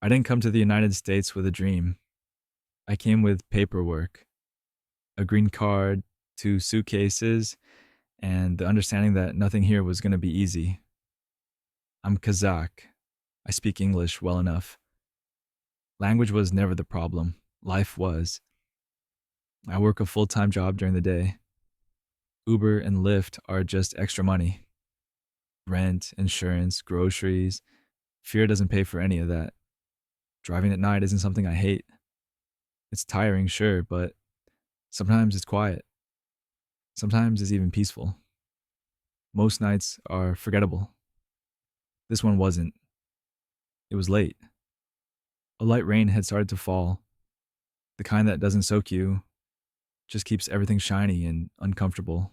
I didn't come to the United States with a dream. I came with paperwork, a green card, two suitcases, and the understanding that nothing here was going to be easy. I'm Kazakh. I speak English well enough. Language was never the problem. Life was. I work a full time job during the day. Uber and Lyft are just extra money. Rent, insurance, groceries. Fear doesn't pay for any of that. Driving at night isn't something I hate. It's tiring, sure, but sometimes it's quiet. Sometimes it's even peaceful. Most nights are forgettable. This one wasn't. It was late. A light rain had started to fall, the kind that doesn't soak you, just keeps everything shiny and uncomfortable.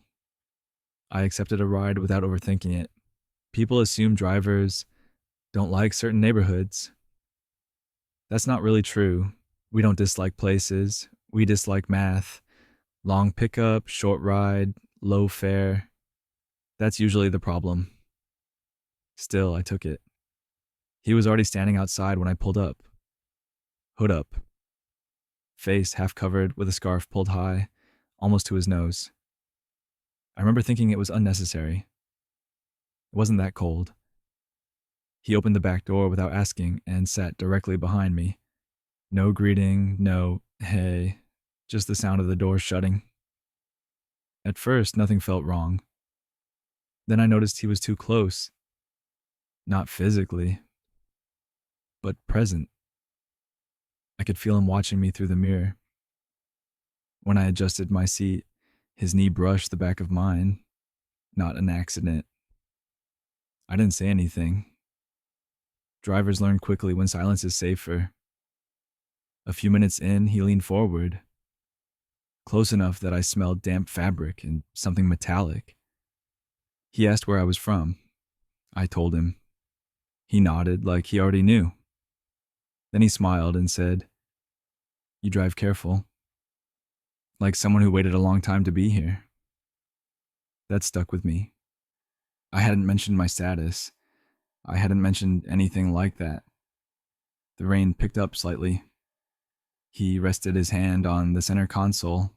I accepted a ride without overthinking it. People assume drivers don't like certain neighborhoods. That's not really true. We don't dislike places. We dislike math. Long pickup, short ride, low fare. That's usually the problem. Still, I took it. He was already standing outside when I pulled up. Hood up. Face half covered with a scarf pulled high, almost to his nose. I remember thinking it was unnecessary. It wasn't that cold. He opened the back door without asking and sat directly behind me. No greeting, no hey, just the sound of the door shutting. At first, nothing felt wrong. Then I noticed he was too close. Not physically, but present. I could feel him watching me through the mirror. When I adjusted my seat, his knee brushed the back of mine. Not an accident. I didn't say anything. Drivers learn quickly when silence is safer. A few minutes in, he leaned forward, close enough that I smelled damp fabric and something metallic. He asked where I was from. I told him. He nodded like he already knew. Then he smiled and said, "You drive careful." Like someone who waited a long time to be here. That stuck with me. I hadn't mentioned my status. I hadn't mentioned anything like that. The rain picked up slightly. He rested his hand on the center console.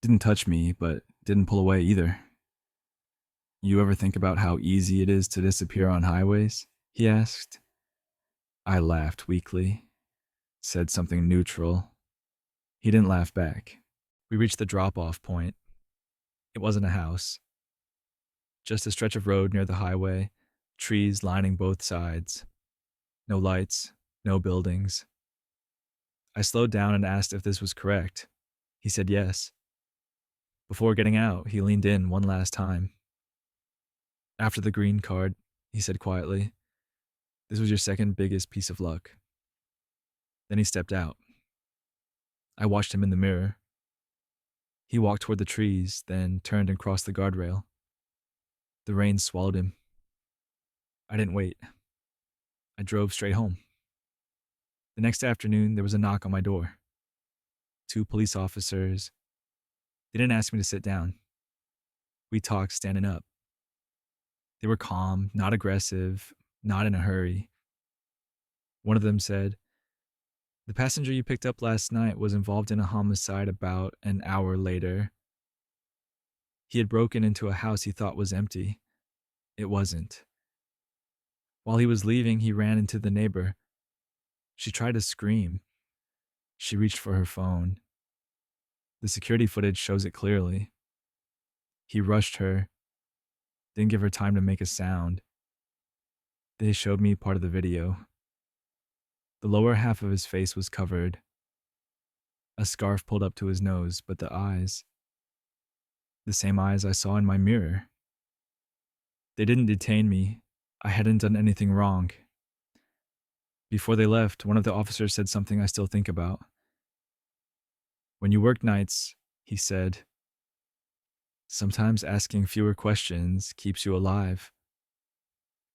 Didn't touch me, but didn't pull away either. "You ever think about how easy it is to disappear on highways?" he asked. I laughed weakly, said something neutral. He didn't laugh back. We reached the drop-off point. It wasn't a house. Just a stretch of road near the highway, trees lining both sides. No lights, no buildings. I slowed down and asked if this was correct. He said yes. Before getting out, he leaned in one last time. "After the green card," he said quietly, "this was your second biggest piece of luck." Then he stepped out. I watched him in the mirror. He walked toward the trees, then turned and crossed the guardrail. The rain swallowed him. I didn't wait. I drove straight home. The next afternoon, there was a knock on my door. Two police officers. They didn't ask me to sit down. We talked standing up. They were calm, not aggressive, not in a hurry. One of them said, "The passenger you picked up last night was involved in a homicide about an hour later. He had broken into a house he thought was empty. It wasn't. While he was leaving, he ran into the neighbor. She tried to scream. She reached for her phone. The security footage shows it clearly. He rushed her, didn't give her time to make a sound. They showed me part of the video. The lower half of his face was covered. A scarf pulled up to his nose, but the eyes, the same eyes I saw in my mirror. They didn't detain me. I hadn't done anything wrong. Before they left, one of the officers said something I still think about. "When you work nights," he said, "sometimes asking fewer questions keeps you alive."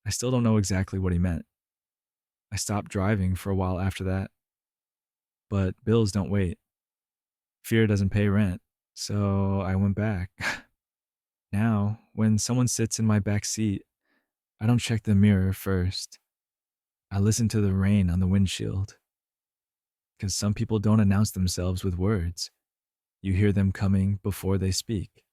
I still don't know exactly what he meant. I stopped driving for a while after that. But bills don't wait. Fear doesn't pay rent. So I went back. Now, when someone sits in my back seat, I don't check the mirror first. I listened to the rain on the windshield, because some people don't announce themselves with words. You hear them coming before they speak.